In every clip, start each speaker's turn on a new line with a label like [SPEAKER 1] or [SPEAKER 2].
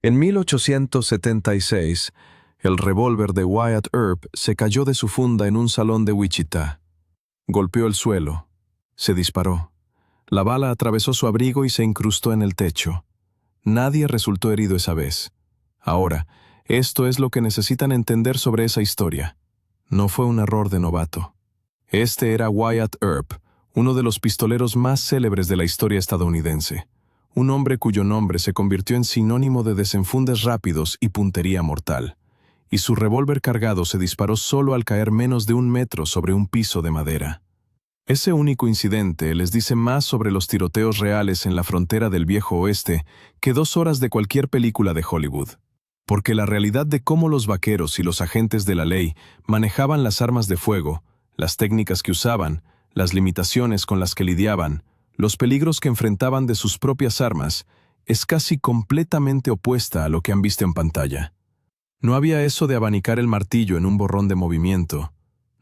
[SPEAKER 1] En 1876, el revólver de Wyatt Earp se cayó de su funda en un salón de Wichita. Golpeó el suelo. Se disparó. La bala atravesó su abrigo y se incrustó en el techo. Nadie resultó herido esa vez. Ahora, esto es lo que necesitan entender sobre esa historia. No fue un error de novato. Este era Wyatt Earp, uno de los pistoleros más célebres de la historia estadounidense. Un hombre cuyo nombre se convirtió en sinónimo de desenfundes rápidos y puntería mortal. Y su revólver cargado se disparó solo al caer menos de 1 metro sobre un piso de madera. Ese único incidente les dice más sobre los tiroteos reales en la frontera del Viejo Oeste que 2 horas de cualquier película de Hollywood. Porque la realidad de cómo los vaqueros y los agentes de la ley manejaban las armas de fuego, las técnicas que usaban, las limitaciones con las que lidiaban, los peligros que enfrentaban de sus propias armas, es casi completamente opuesta a lo que han visto en pantalla. No había eso de abanicar el martillo en un borrón de movimiento.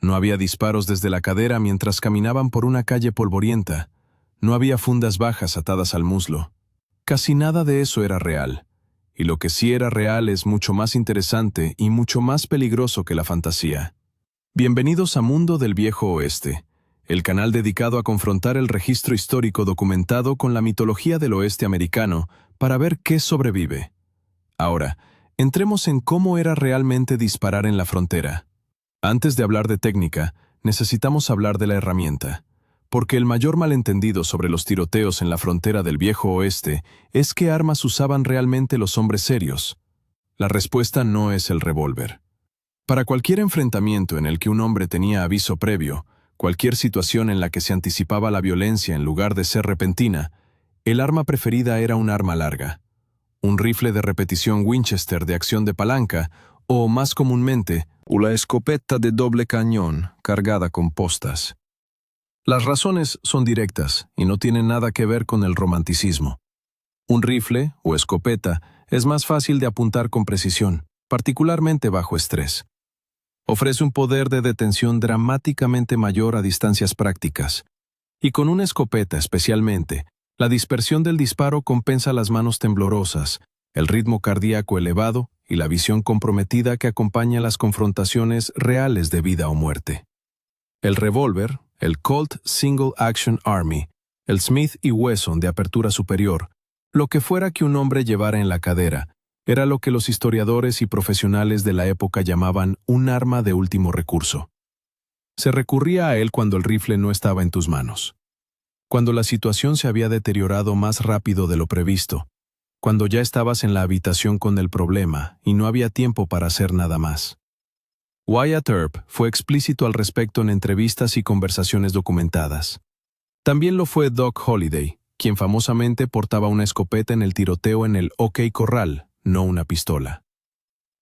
[SPEAKER 1] No había disparos desde la cadera mientras caminaban por una calle polvorienta. No había fundas bajas atadas al muslo. Casi nada de eso era real. Y lo que sí era real es mucho más interesante y mucho más peligroso que la fantasía. Bienvenidos a Mundo del Viejo Oeste, el canal dedicado a confrontar el registro histórico documentado con la mitología del oeste americano para ver qué sobrevive. Ahora, entremos en cómo era realmente disparar en la frontera. Antes de hablar de técnica, necesitamos hablar de la herramienta, porque el mayor malentendido sobre los tiroteos en la frontera del Viejo Oeste es qué armas usaban realmente los hombres serios. La respuesta no es el revólver. Para cualquier enfrentamiento en el que un hombre tenía aviso previo, cualquier situación en la que se anticipaba la violencia en lugar de ser repentina, el arma preferida era un arma larga. Un rifle de repetición Winchester de acción de palanca, o más comúnmente, una escopeta de doble cañón cargada con postas. Las razones son directas y no tienen nada que ver con el romanticismo. Un rifle, o escopeta, es más fácil de apuntar con precisión, particularmente bajo estrés. Ofrece un poder de detención dramáticamente mayor a distancias prácticas. Y con una escopeta especialmente, la dispersión del disparo compensa las manos temblorosas, el ritmo cardíaco elevado y la visión comprometida que acompaña las confrontaciones reales de vida o muerte. El revólver, el Colt Single Action Army, el Smith & Wesson de apertura superior, lo que fuera que un hombre llevara en la cadera, era lo que los historiadores y profesionales de la época llamaban un arma de último recurso. Se recurría a él cuando el rifle no estaba en tus manos. Cuando la situación se había deteriorado más rápido de lo previsto, cuando ya estabas en la habitación con el problema y no había tiempo para hacer nada más. Wyatt Earp fue explícito al respecto en entrevistas y conversaciones documentadas. También lo fue Doc Holliday, quien famosamente portaba una escopeta en el tiroteo en el OK Corral, no una pistola.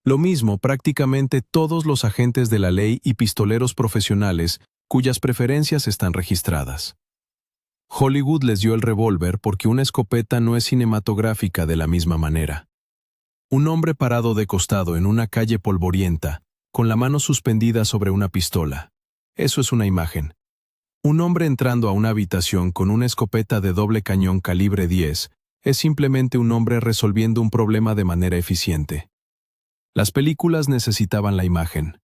[SPEAKER 1] Lo mismo prácticamente todos los agentes de la ley y pistoleros profesionales cuyas preferencias están registradas. Hollywood les dio el revólver porque una escopeta no es cinematográfica de la misma manera. Un hombre parado de costado en una calle polvorienta, con la mano suspendida sobre una pistola. Eso es una imagen. Un hombre entrando a una habitación con una escopeta de doble cañón calibre 10 es simplemente un hombre resolviendo un problema de manera eficiente. Las películas necesitaban la imagen.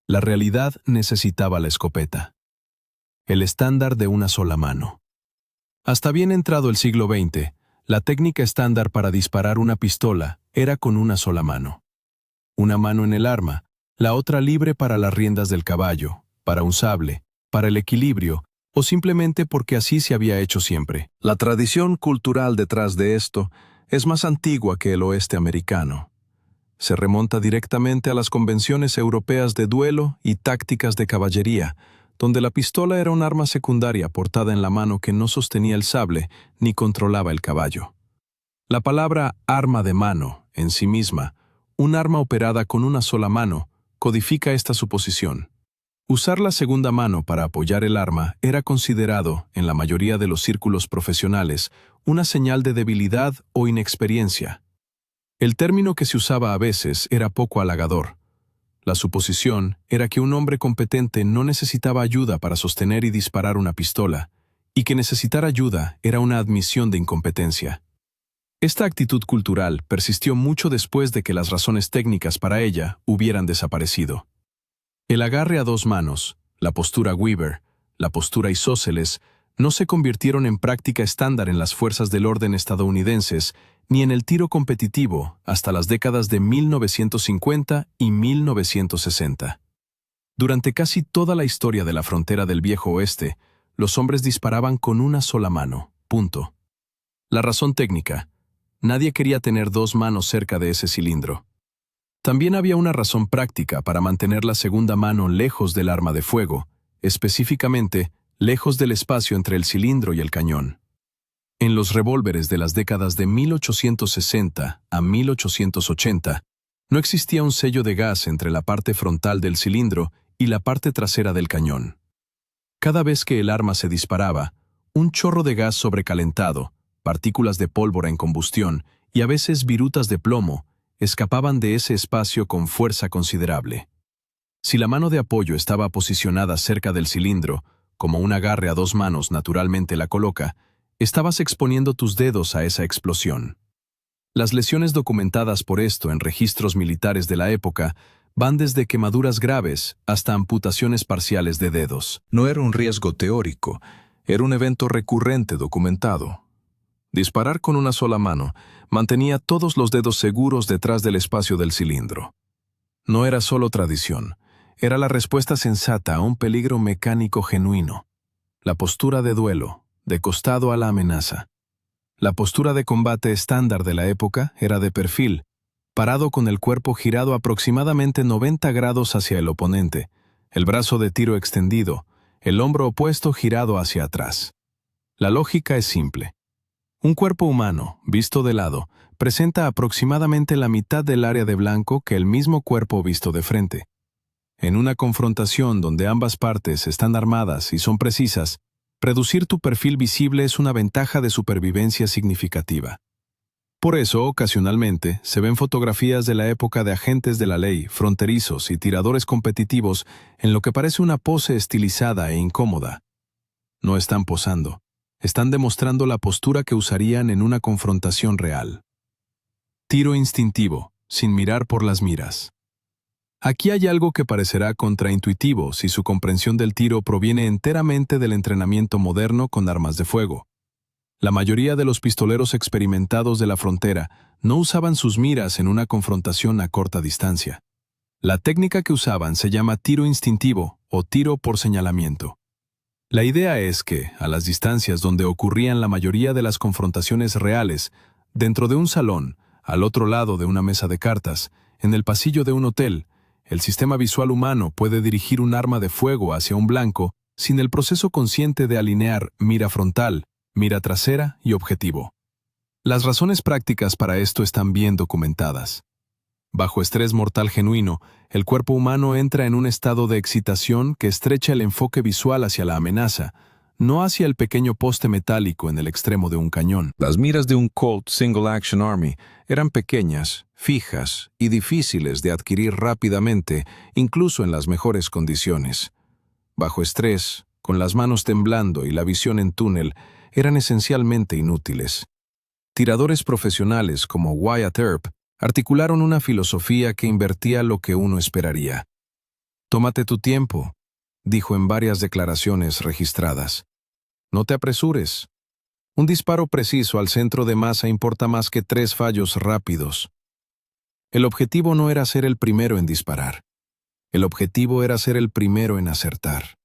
[SPEAKER 1] La realidad necesitaba la escopeta. El estándar de una sola mano. Hasta bien entrado el siglo XX, la técnica estándar para disparar una pistola era con una sola mano. Una mano en el arma, la otra libre para las riendas del caballo, para un sable, para el equilibrio, o simplemente porque así se había hecho siempre. La tradición cultural detrás de esto es más antigua que el oeste americano. Se remonta directamente a las convenciones europeas de duelo y tácticas de caballería, donde la pistola era un arma secundaria portada en la mano que no sostenía el sable ni controlaba el caballo. La palabra arma de mano, en sí misma, un arma operada con una sola mano, codifica esta suposición. Usar la segunda mano para apoyar el arma era considerado, en la mayoría de los círculos profesionales, una señal de debilidad o inexperiencia. El término que se usaba a veces era poco halagador. La suposición era que un hombre competente no necesitaba ayuda para sostener y disparar una pistola, y que necesitar ayuda era una admisión de incompetencia. Esta actitud cultural persistió mucho después de que las razones técnicas para ella hubieran desaparecido. El agarre a dos manos, la postura Weaver, la postura isósceles, no se convirtieron en práctica estándar en las fuerzas del orden estadounidenses ni en el tiro competitivo hasta las décadas de 1950 y 1960. Durante casi toda la historia de la frontera del Viejo Oeste, los hombres disparaban con una sola mano, punto. La razón técnica: nadie quería tener dos manos cerca de ese cilindro. También había una razón práctica para mantener la segunda mano lejos del arma de fuego, específicamente lejos del espacio entre el cilindro y el cañón. En los revólveres de las décadas de 1860 a 1880, no existía un sello de gas entre la parte frontal del cilindro y la parte trasera del cañón. Cada vez que el arma se disparaba, un chorro de gas sobrecalentado, partículas de pólvora en combustión y a veces virutas de plomo escapaban de ese espacio con fuerza considerable. Si la mano de apoyo estaba posicionada cerca del cilindro, como un agarre a dos manos naturalmente la coloca, estabas exponiendo tus dedos a esa explosión. Las lesiones documentadas por esto en registros militares de la época van desde quemaduras graves hasta amputaciones parciales de dedos.
[SPEAKER 2] No era un riesgo teórico, era un evento recurrente documentado. Disparar con una sola mano mantenía todos los dedos seguros detrás del espacio del cilindro. No era solo tradición, era la respuesta sensata a un peligro mecánico genuino. La postura de duelo, de costado a la amenaza. La postura de combate estándar de la época era de perfil, parado con el cuerpo girado aproximadamente 90 grados hacia el oponente, el brazo de tiro extendido, el hombro opuesto girado hacia atrás. La lógica es simple. Un cuerpo humano, visto de lado, presenta aproximadamente la mitad del área de blanco que el mismo cuerpo visto de frente. En una confrontación donde ambas partes están armadas y son precisas, reducir tu perfil visible es una ventaja de supervivencia significativa. Por eso, ocasionalmente, se ven fotografías de la época de agentes de la ley, fronterizos y tiradores competitivos en lo que parece una pose estilizada e incómoda. No están posando, están demostrando la postura que usarían en una confrontación real. Tiro instintivo, sin mirar por las miras. Aquí hay algo que parecerá contraintuitivo si su comprensión del tiro proviene enteramente del entrenamiento moderno con armas de fuego. La mayoría de los pistoleros experimentados de la frontera no usaban sus miras en una confrontación a corta distancia. La técnica que usaban se llama tiro instintivo o tiro por señalamiento. La idea es que, a las distancias donde ocurrían la mayoría de las confrontaciones reales, dentro de un salón, al otro lado de una mesa de cartas, en el pasillo de un hotel, el sistema visual humano puede dirigir un arma de fuego hacia un blanco sin el proceso consciente de alinear mira frontal, mira trasera y objetivo. Las razones prácticas para esto están bien documentadas. Bajo estrés mortal genuino, el cuerpo humano entra en un estado de excitación que estrecha el enfoque visual hacia la amenaza, no hacia el pequeño poste metálico en el extremo de un cañón. Las miras de un Colt Single Action Army eran pequeñas, fijas y difíciles de adquirir rápidamente, incluso en las mejores condiciones. Bajo estrés, con las manos temblando y la visión en túnel, eran esencialmente inútiles. Tiradores profesionales como Wyatt Earp articularon una filosofía que invertía lo que uno esperaría. «Tómate tu tiempo», dijo en varias declaraciones registradas. «No te apresures. Un disparo preciso al centro de masa importa más que 3 fallos rápidos». El objetivo no era ser el primero en disparar. El objetivo era ser el primero en acertar.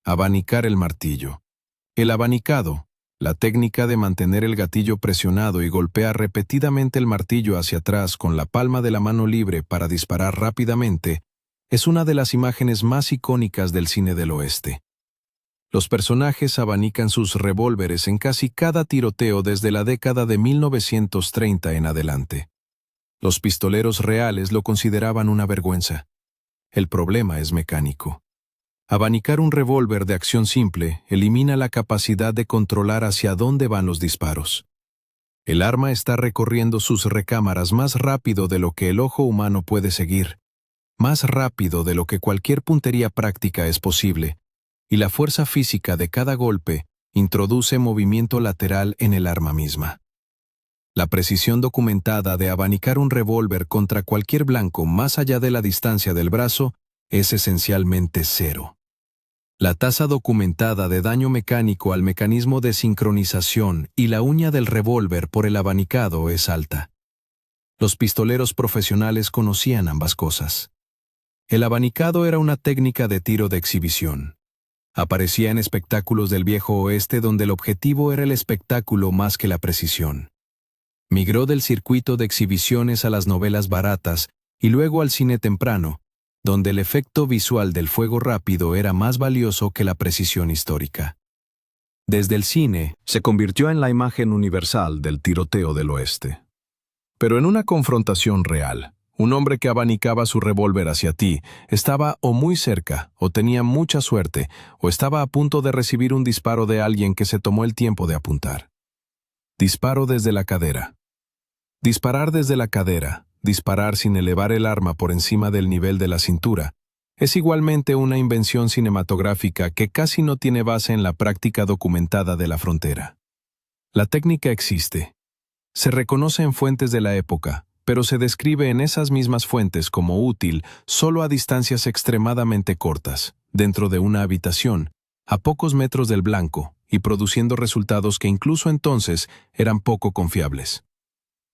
[SPEAKER 2] Abanicar el martillo. El abanicado, la técnica de mantener el gatillo presionado y golpear repetidamente el martillo hacia atrás con la palma de la mano libre para disparar rápidamente, es una de las imágenes más icónicas del cine del oeste. Los personajes abanican sus revólveres en casi cada tiroteo desde la década de 1930 en adelante. Los pistoleros reales lo consideraban una vergüenza. El problema es mecánico. Abanicar un revólver de acción simple elimina la capacidad de controlar hacia dónde van los disparos. El arma está recorriendo sus recámaras más rápido de lo que el ojo humano puede seguir, más rápido de lo que cualquier puntería práctica es posible, y la fuerza física de cada golpe introduce movimiento lateral en el arma misma. La precisión documentada de abanicar un revólver contra cualquier blanco más allá de la distancia del brazo es esencialmente cero. La tasa documentada de daño mecánico al mecanismo de sincronización y la uña del revólver por el abanicado es alta. Los pistoleros profesionales conocían ambas cosas. El abanicado era una técnica de tiro de exhibición. Aparecía en espectáculos del viejo oeste donde el objetivo era el espectáculo más que la precisión. Migró del circuito de exhibiciones a las novelas baratas y luego al cine temprano, donde el efecto visual del fuego rápido era más valioso que la precisión histórica. Desde el cine, se convirtió en la imagen universal del tiroteo del oeste. Pero en una confrontación real, un hombre que abanicaba su revólver hacia ti estaba o muy cerca, o tenía mucha suerte, o estaba a punto de recibir un disparo de alguien que se tomó el tiempo de apuntar. Disparo desde la cadera. Disparar desde la cadera, disparar sin elevar el arma por encima del nivel de la cintura, es igualmente una invención cinematográfica que casi no tiene base en la práctica documentada de la frontera. La técnica existe. Se reconoce en fuentes de la época, pero se describe en esas mismas fuentes como útil solo a distancias extremadamente cortas, dentro de una habitación, a pocos metros del blanco, y produciendo resultados que incluso entonces eran poco confiables.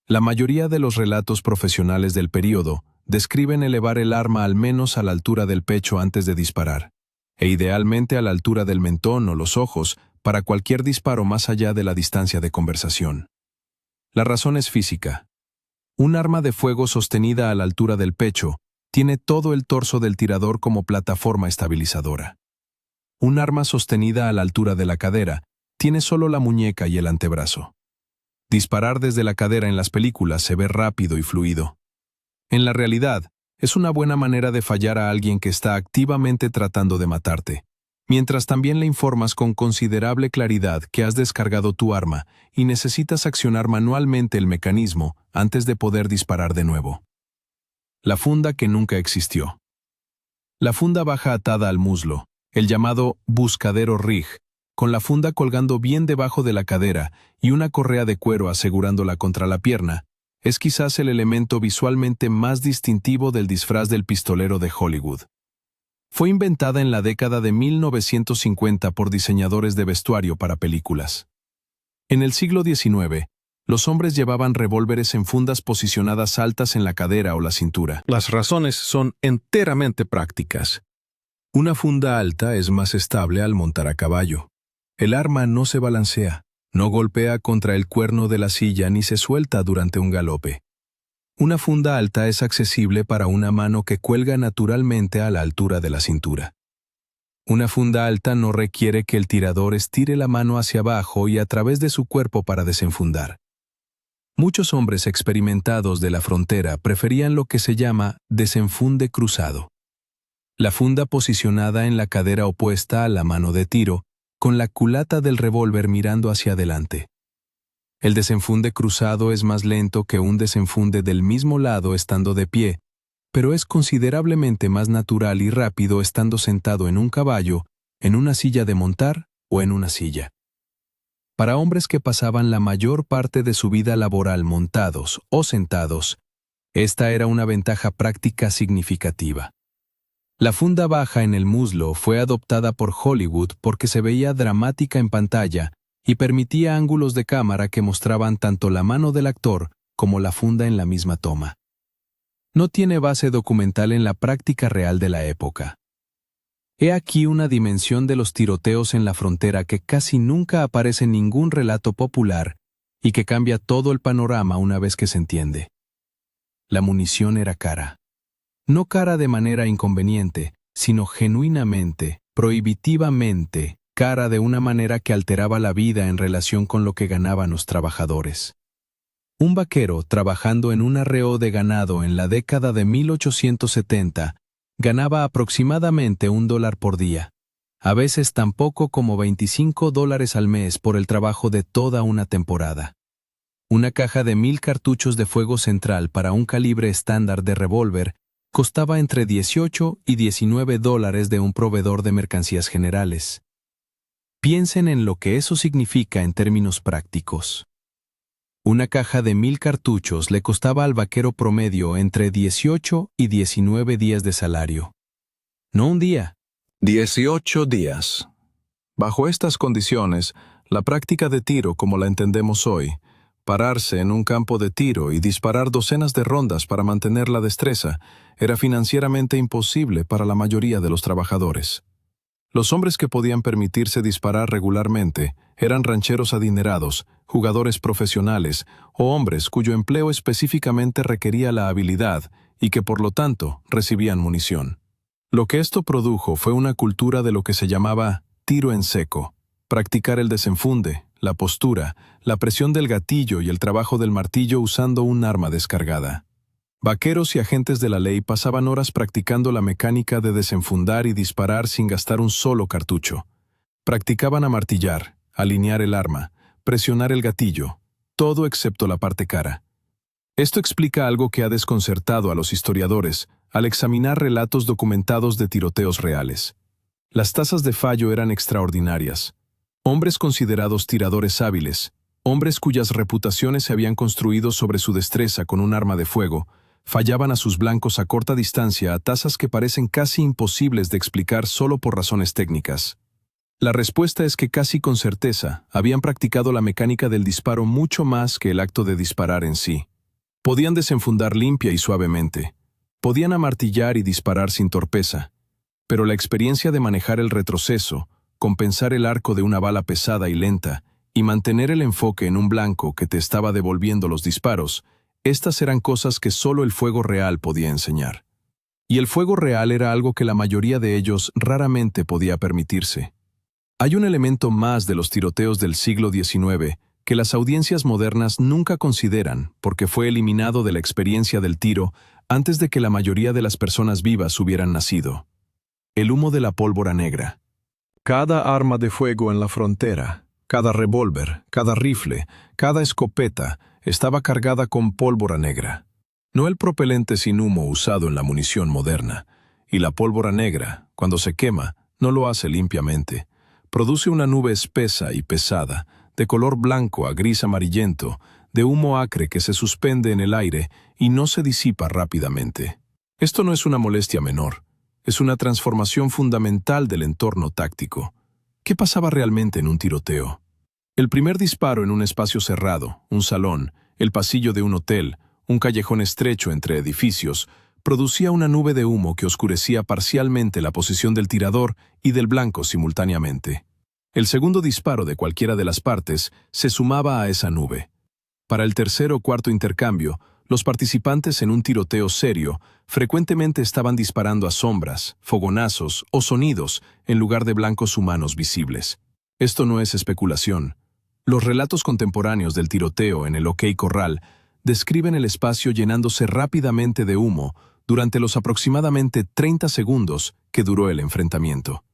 [SPEAKER 2] La mayoría de los relatos profesionales del período describen elevar el arma al menos a la altura del pecho antes de disparar, e idealmente a la altura del mentón o los ojos para cualquier disparo más allá de la distancia de conversación. La razón es física. Un arma de fuego sostenida a la altura del pecho tiene todo el torso del tirador como plataforma estabilizadora. Un arma sostenida a la altura de la cadera tiene solo la muñeca y el antebrazo. Disparar desde la cadera en las películas se ve rápido y fluido. En la realidad, es una buena manera de fallar a alguien que está activamente tratando de matarte, mientras también le informas con considerable claridad que has descargado tu arma y necesitas accionar manualmente el mecanismo antes de poder disparar de nuevo. La funda que nunca existió. La funda baja atada al muslo, el llamado buscadero rig, con la funda colgando bien debajo de la cadera y una correa de cuero asegurándola contra la pierna, es quizás el elemento visualmente más distintivo del disfraz del pistolero de Hollywood. Fue inventada en la década de 1950 por diseñadores de vestuario para películas. En el siglo XIX, los hombres llevaban revólveres en fundas posicionadas altas en la cadera o la cintura. Las razones son enteramente prácticas. Una funda alta es más estable al montar a caballo. El arma no se balancea, no golpea contra el cuerno de la silla ni se suelta durante un galope. Una funda alta es accesible para una mano que cuelga naturalmente a la altura de la cintura. Una funda alta no requiere que el tirador estire la mano hacia abajo y a través de su cuerpo para desenfundar. Muchos hombres experimentados de la frontera preferían lo que se llama desenfunde cruzado. La funda posicionada en la cadera opuesta a la mano de tiro, con la culata del revólver mirando hacia adelante. El desenfunde cruzado es más lento que un desenfunde del mismo lado estando de pie, pero es considerablemente más natural y rápido estando sentado en un caballo, en una silla de montar o en una silla. Para hombres que pasaban la mayor parte de su vida laboral montados o sentados, esta era una ventaja práctica significativa. La funda baja en el muslo fue adoptada por Hollywood porque se veía dramática en pantalla y permitía ángulos de cámara que mostraban tanto la mano del actor como la funda en la misma toma. No tiene base documental en la práctica real de la época. He aquí una dimensión de los tiroteos en la frontera que casi nunca aparece en ningún relato popular y que cambia todo el panorama una vez que se entiende. La munición era cara. No cara de manera inconveniente, sino genuinamente, prohibitivamente, cara de una manera que alteraba la vida en relación con lo que ganaban los trabajadores. Un vaquero trabajando en un arreo de ganado en la década de 1870 ganaba aproximadamente $1 por día, a veces tan poco como $25 al mes por el trabajo de toda una temporada. Una caja de 1000 cartuchos de fuego central para un calibre estándar de revólver costaba entre $18 y $19 de un proveedor de mercancías generales. Piensen en lo que eso significa en términos prácticos.
[SPEAKER 3] Una caja de 1000 cartuchos le costaba al vaquero promedio entre 18 y 19 días de salario. No un día.
[SPEAKER 2] 18 días. Bajo estas condiciones, la práctica de tiro como la entendemos hoy, pararse en un campo de tiro y disparar docenas de rondas para mantener la destreza, era financieramente imposible para la mayoría de los trabajadores. Los hombres que podían permitirse disparar regularmente eran rancheros adinerados, jugadores profesionales o hombres cuyo empleo específicamente requería la habilidad y que por lo tanto recibían munición. Lo que esto produjo fue una cultura de lo que se llamaba tiro en seco, practicar el desenfunde, la postura, la presión del gatillo y el trabajo del martillo usando un arma descargada. Vaqueros y agentes de la ley pasaban horas practicando la mecánica de desenfundar y disparar sin gastar un solo cartucho. Practicaban amartillar, alinear el arma, presionar el gatillo, todo excepto la parte cara. Esto explica algo que ha desconcertado a los historiadores al examinar relatos documentados de tiroteos reales. Las tasas de fallo eran extraordinarias. Hombres considerados tiradores hábiles, hombres cuyas reputaciones se habían construido sobre su destreza con un arma de fuego, fallaban a sus blancos a corta distancia a tasas que parecen casi imposibles de explicar solo por razones técnicas. La respuesta es que casi con certeza habían practicado la mecánica del disparo mucho más que el acto de disparar en sí. Podían desenfundar limpia y suavemente. Podían amartillar y disparar sin torpeza. Pero la experiencia de manejar el retroceso, compensar el arco de una bala pesada y lenta, y mantener el enfoque en un blanco que te estaba devolviendo los disparos, estas eran cosas que solo el fuego real podía enseñar. Y el fuego real era algo que la mayoría de ellos raramente podía permitirse. Hay un elemento más de los tiroteos del siglo XIX que las audiencias modernas nunca consideran porque fue eliminado de la experiencia del tiro antes de que la mayoría de las personas vivas hubieran nacido. El humo de la pólvora negra. Cada arma de fuego en la frontera, cada revólver, cada rifle, cada escopeta estaba cargada con pólvora negra. No el propelente sin humo usado en la munición moderna. Y la pólvora negra, cuando se quema, no lo hace limpiamente. Produce una nube espesa y pesada, de color blanco a gris amarillento, de humo acre que se suspende en el aire y no se disipa rápidamente. Esto no es una molestia menor. Es una transformación fundamental del entorno táctico. ¿Qué pasaba realmente en un tiroteo? El primer disparo en un espacio cerrado, un salón, el pasillo de un hotel, un callejón estrecho entre edificios, producía una nube de humo que oscurecía parcialmente la posición del tirador y del blanco simultáneamente. El segundo disparo de cualquiera de las partes se sumaba a esa nube. Para el tercer o cuarto intercambio, los participantes en un tiroteo serio frecuentemente estaban disparando a sombras, fogonazos o sonidos en lugar de blancos humanos visibles. Esto no es especulación. Los relatos contemporáneos del tiroteo en el OK Corral describen el espacio llenándose rápidamente de humo durante los aproximadamente 30 segundos que duró el enfrentamiento.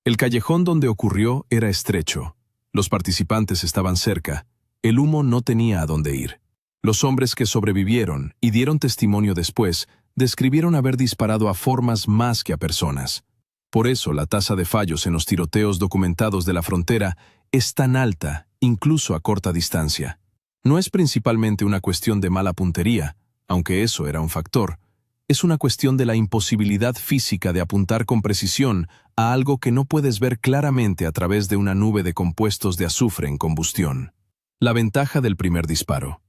[SPEAKER 2] El callejón donde ocurrió era estrecho. Los participantes estaban cerca. El humo no tenía a dónde ir. Los hombres que sobrevivieron y dieron testimonio después describieron haber disparado a formas más que a personas. Por eso la tasa de fallos en los tiroteos documentados de la frontera es tan alta, incluso a corta distancia. No es principalmente una cuestión de mala puntería, aunque eso era un factor. Es una cuestión de la imposibilidad física de apuntar con precisión a algo que no puedes ver claramente a través de una nube de compuestos de azufre en combustión. La ventaja del primer disparo.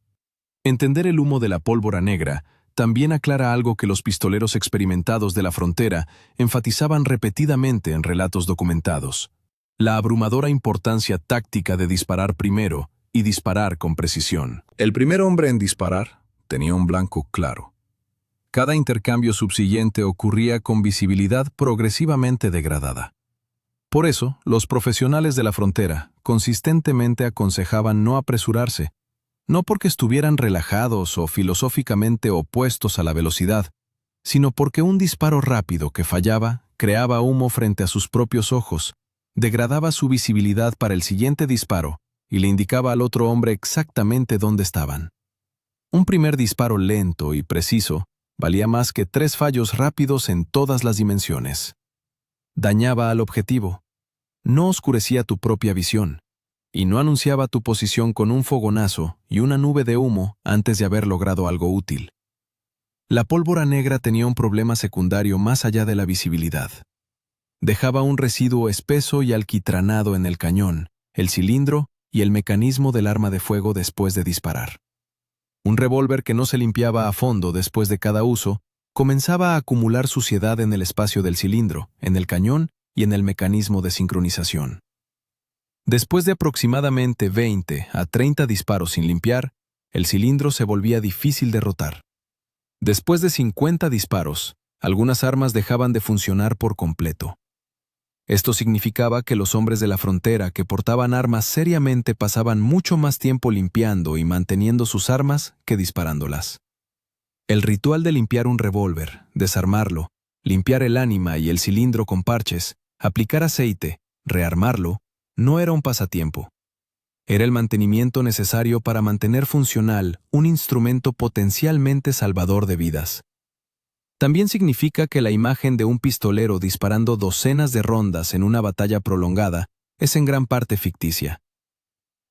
[SPEAKER 2] Entender el humo de la pólvora negra también aclara algo que los pistoleros experimentados de la frontera enfatizaban repetidamente en relatos documentados: la abrumadora importancia táctica de disparar primero y disparar con precisión. El primer hombre en disparar tenía un blanco claro. Cada intercambio subsiguiente ocurría con visibilidad progresivamente degradada. Por eso, los profesionales de la frontera consistentemente aconsejaban no apresurarse, no porque estuvieran relajados o filosóficamente opuestos a la velocidad, sino porque un disparo rápido que fallaba creaba humo frente a sus propios ojos, degradaba su visibilidad para el siguiente disparo y le indicaba al otro hombre exactamente dónde estaban. Un primer disparo lento y preciso valía más que 3 fallos rápidos en todas las dimensiones. Dañaba al objetivo. No oscurecía tu propia visión.
[SPEAKER 1] y no anunciaba tu posición con un fogonazo y una nube de humo antes de haber logrado algo útil. La pólvora negra tenía un problema secundario más allá de la visibilidad. Dejaba un residuo espeso y alquitranado en el cañón, el cilindro y el mecanismo del arma de fuego después de disparar. Un revólver que no se limpiaba a fondo después de cada uso comenzaba a acumular suciedad en el espacio del cilindro, en el cañón y en el mecanismo de sincronización. Después de aproximadamente 20 a 30 disparos sin limpiar, el cilindro se volvía difícil de rotar. Después de 50 disparos, algunas armas dejaban de funcionar por completo. Esto significaba que los hombres de la frontera que portaban armas seriamente pasaban mucho más tiempo limpiando y manteniendo sus armas que disparándolas. El ritual de limpiar un revólver, desarmarlo, limpiar el ánima y el cilindro con parches, aplicar aceite, rearmarlo, no era un pasatiempo. Era el mantenimiento necesario para mantener funcional un instrumento potencialmente salvador de vidas. También significa que la imagen de un pistolero disparando docenas de rondas en una batalla prolongada es en gran parte ficticia.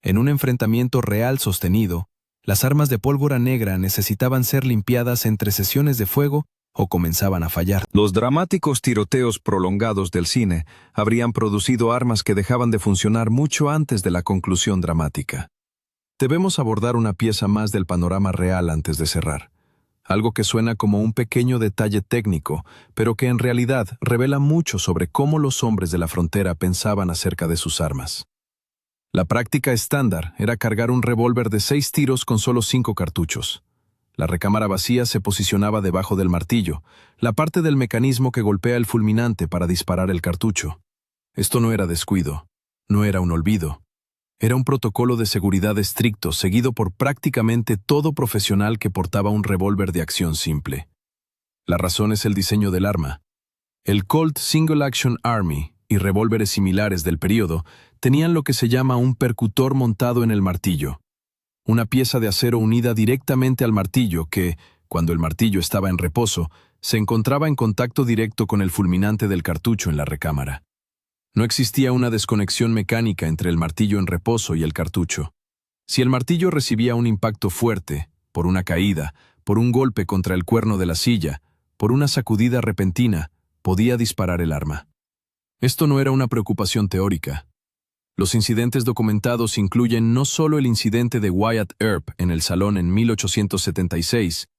[SPEAKER 1] En un enfrentamiento real sostenido, las armas de pólvora negra necesitaban ser limpiadas entre sesiones de fuego o comenzaban a fallar.
[SPEAKER 2] Los dramáticos tiroteos prolongados del cine habrían producido armas que dejaban de funcionar mucho antes de la conclusión dramática. Debemos abordar una pieza más del panorama real antes de cerrar. Algo que suena como un pequeño detalle técnico, pero que en realidad revela mucho sobre cómo los hombres de la frontera pensaban acerca de sus armas. La práctica estándar era cargar un revólver de 6 tiros con solo 5 cartuchos. La recámara vacía se posicionaba debajo del martillo, la parte del mecanismo que golpea el fulminante para disparar el cartucho. Esto no era descuido, no era un olvido. Era un protocolo de seguridad estricto seguido por prácticamente todo profesional que portaba un revólver de acción simple. La razón es el diseño del arma. El Colt Single Action Army y revólveres similares del período tenían lo que se llama un percutor montado en el martillo. Una pieza de acero unida directamente al martillo que, cuando el martillo estaba en reposo, se encontraba en contacto directo con el fulminante del cartucho en la recámara. No existía una desconexión mecánica entre el martillo en reposo y el cartucho. Si el martillo recibía un impacto fuerte, por una caída, por un golpe contra el cuerno de la silla, por una sacudida repentina, podía disparar el arma. Esto no era una preocupación teórica. Los incidentes documentados incluyen no solo el incidente de Wyatt Earp en el salón en 1876,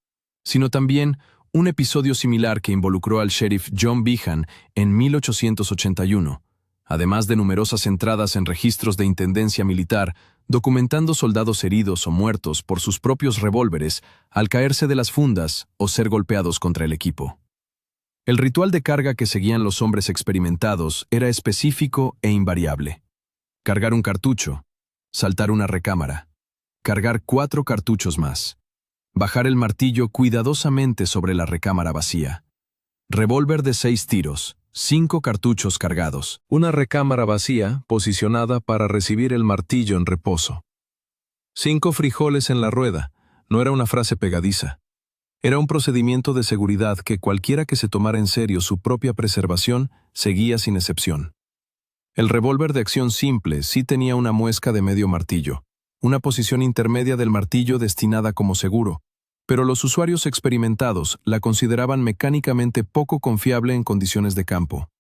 [SPEAKER 2] sino también un episodio similar que involucró al sheriff John Behan en 1881, además de numerosas entradas en registros de intendencia militar documentando soldados heridos o muertos por sus propios revólveres al caerse de las fundas o ser golpeados contra el equipo. El ritual de carga que seguían los hombres experimentados era específico e invariable. Cargar un cartucho, saltar una recámara, cargar 4 cartuchos más, bajar el martillo cuidadosamente sobre la recámara vacía. Revólver de 6 tiros, 5 cartuchos cargados, una recámara vacía posicionada para recibir el martillo en reposo. 5 frijoles en la rueda, no era una frase pegadiza. Era un procedimiento de seguridad que cualquiera que se tomara en serio su propia preservación seguía sin excepción. El revólver de acción simple sí tenía una muesca de medio martillo, una posición intermedia del martillo destinada como seguro, pero los usuarios experimentados la consideraban mecánicamente poco confiable en condiciones de campo.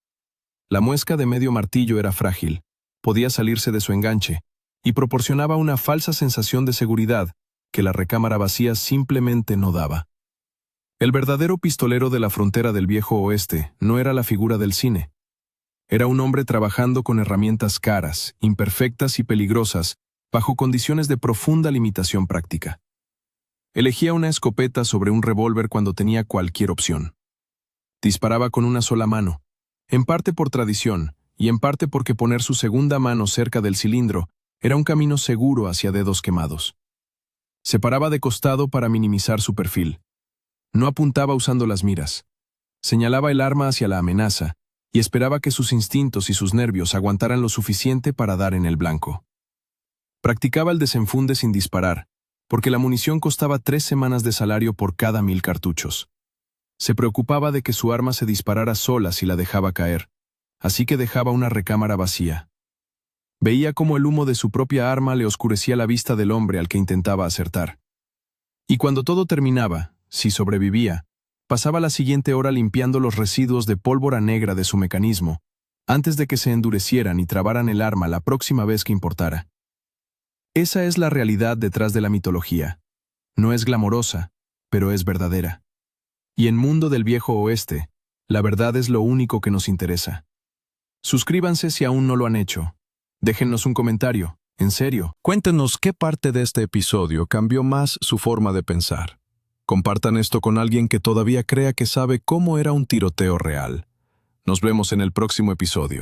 [SPEAKER 2] La muesca de medio martillo era frágil, podía salirse de su enganche, y proporcionaba una falsa sensación de seguridad que la recámara vacía simplemente no daba. El verdadero pistolero de la frontera del viejo oeste no era la figura del cine. Era un hombre trabajando con herramientas caras, imperfectas y peligrosas, bajo condiciones de profunda limitación práctica. Elegía una escopeta sobre un revólver cuando tenía cualquier opción. Disparaba con una sola mano, en parte por tradición y en parte porque poner su segunda mano cerca del cilindro era un camino seguro hacia dedos quemados. Se paraba de costado para minimizar su perfil. No apuntaba usando las miras. Señalaba el arma hacia la amenaza y esperaba que sus instintos y sus nervios aguantaran lo suficiente para dar en el blanco. Practicaba el desenfunde sin disparar, porque la munición costaba 3 semanas de salario por cada 1000 cartuchos. Se preocupaba de que su arma se disparara sola si la dejaba caer, así que dejaba una recámara vacía.
[SPEAKER 1] Veía cómo el humo de su propia arma le oscurecía la vista del hombre al que intentaba acertar. Y cuando todo terminaba, si sobrevivía, pasaba la siguiente hora limpiando los residuos de pólvora negra de su mecanismo, antes de que se endurecieran y trabaran el arma la próxima vez que importara. Esa es la realidad detrás de la mitología. No es glamorosa, pero es verdadera. Y en Mundo del Viejo Oeste, la verdad es lo único que nos interesa. Suscríbanse si aún no lo han hecho. Déjennos un comentario, en serio.
[SPEAKER 2] Cuéntenos qué parte de este episodio cambió más su forma de pensar. Compartan esto con alguien que todavía crea que sabe cómo era un tiroteo real. Nos vemos en el próximo episodio.